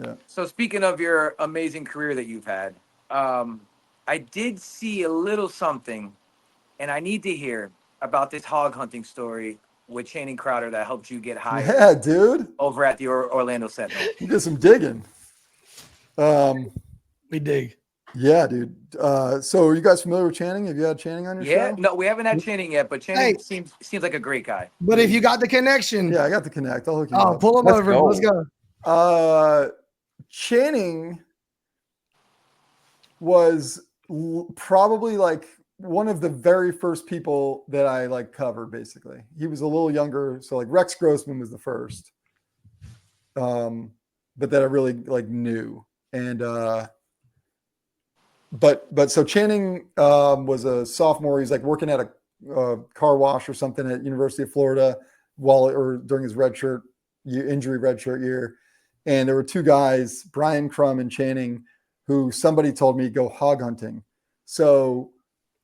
Yeah. So speaking of your amazing career that you've had, I did see a little something, and I need to hear about this hog hunting story with Channing Crowder that helped you get hired Yeah, dude. over at the Orlando Sentinel. You did some digging. We dig. Yeah, dude. So are you guys familiar with Channing? Have you had Channing on your Yeah, show? no, we haven't had Channing yet, but Channing seems like a great guy. But if you got the connection, Yeah, I got the connect. I'll hook you oh, up. pull him Let's over. go. Let's go. Channing was probably like one of the very first people that I like covered. Basically, he was a little younger, so like Rex Grossman was the first, but that I really like knew. And but so Channing was a sophomore. He's like working at a car wash or something at University of Florida during his injury redshirt year. And there were two guys, Brian Crum and Channing, who somebody told me go hog hunting. So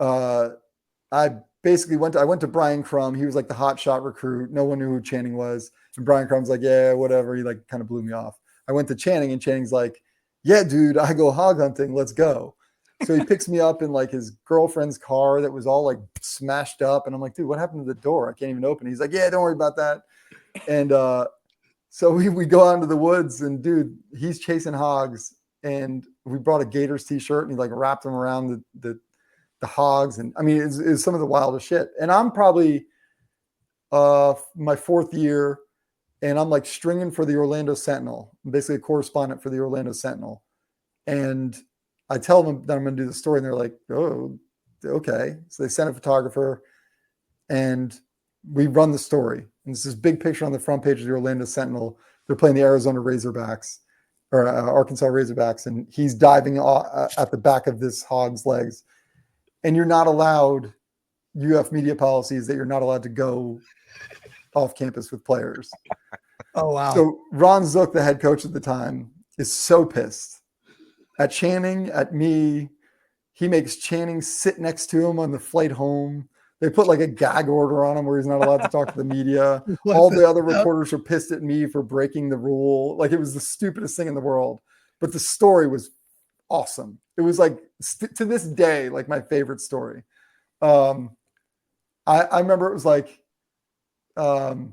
I basically went to Brian Crum. He was like the hot shot recruit. No one knew who Channing was. And Brian Crum's like, yeah, whatever. He like kind of blew me off. I went to Channing and Channing's like, yeah, dude, I go hog hunting. Let's go. So he picks me up in like his girlfriend's car that was all like smashed up. And I'm like, dude, what happened to the door? I can't even open it. He's like, yeah, don't worry about that. And so we go out into the woods and dude, he's chasing hogs. And we brought a Gators t-shirt and he like wrapped them around the hogs. And I mean, it's some of the wildest shit. And I'm probably my fourth year and I'm like stringing for the Orlando Sentinel. I'm basically a correspondent for the Orlando Sentinel. And I tell them that I'm going to do the story, and they're like, "Oh, okay." So they send a photographer, and we run the story. And it's this big picture on the front page of the Orlando Sentinel. They're playing the Arizona Razorbacks or Arkansas Razorbacks, and he's diving at the back of this hog's legs. And you're not allowed. UF media policies that you're not allowed to go off campus with players. Oh wow! So Ron Zook, the head coach at the time, is so pissed at Channing, at me. He makes Channing sit next to him on the flight home. They put like a gag order on him where he's not allowed to talk to the media. All the other reporters are pissed at me for breaking the rule. Like it was the stupidest thing in the world. But the story was awesome. It was like to this day, like my favorite story. I remember it was like, so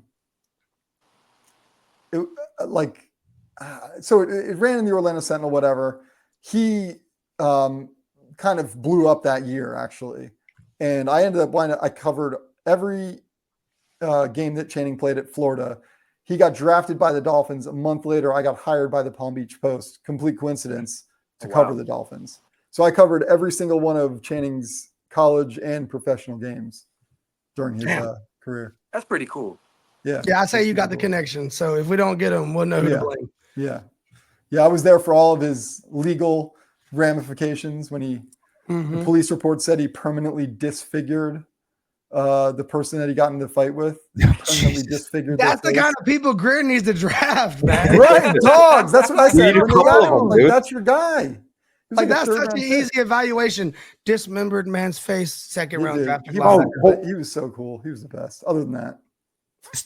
it ran in the Orlando Sentinel, whatever. He kind of blew up that year, actually. And I ended up I covered every game that Channing played at Florida. He got drafted by the Dolphins. A month later, I got hired by the Palm Beach Post. Complete coincidence to cover the Dolphins. So I covered every single one of Channing's college and professional games during his career. That's pretty cool. Yeah. Yeah, I say you got the connection. So if we don't get him, we'll know who to blame. Yeah. Yeah, I was there for all of his legal ramifications when the police report said he permanently disfigured the person that he got into the fight with. Permanently disfigured. That's the kind of people Greer needs to draft, man. Right, dogs. That's what I said. When you got him, like, that's your guy. Like that's such an easy evaluation. Dismembered man's face, second round draft. He was so cool. He was the best. Other than that,